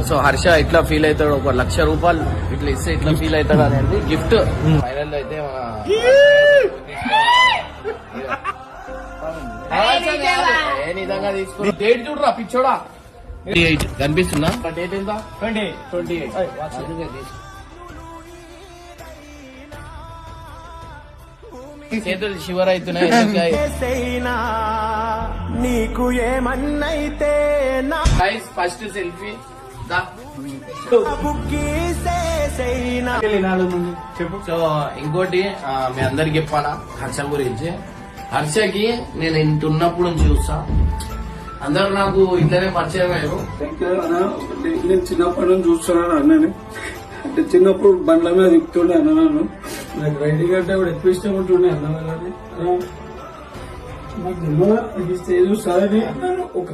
So Harsha ఇట్లా feel అవుతాడు, 1,00,000 రూపాయలు ఇట్లా ఇస్తే ఇట్లా ఫీల్ అవుతాడు అనేది గిఫ్ట్. ఫైనల్ అయితే మన నిజంగా తీసుకుని డేట్ చూడరా పిచ్చోడా. 28 కనిపిస్తుందా? డేట్ ఎంత? 28. చేతులు షివర్ అవుతున్నాయి. నీకు ఏమన్నైతే ఫస్ట్ సెల్ఫీ సో ఇంకోటి మీ అందరికి చెప్పాలా హర్ష గురించి. హర్షకి నేను ఇంత ఉన్నప్పుడు నుంచి చూస్తా, అందరు నాకు ఇట్లనే పరిచయం అయ్యారు. నేను చిన్నప్పటి నుంచి చూస్తున్నాను అన్నని. అంటే చిన్నప్పుడు బండ్ల మీద తిప్పుతుండే అన్న, నన్ను నాకు రైడింగ్ అంటే కూడా ఎక్కువ ఇష్టం ఉంటుండే అన్న వాళ్ళని. నాకు స్టేజ్ చూస్తారని అన్నాను. ఒక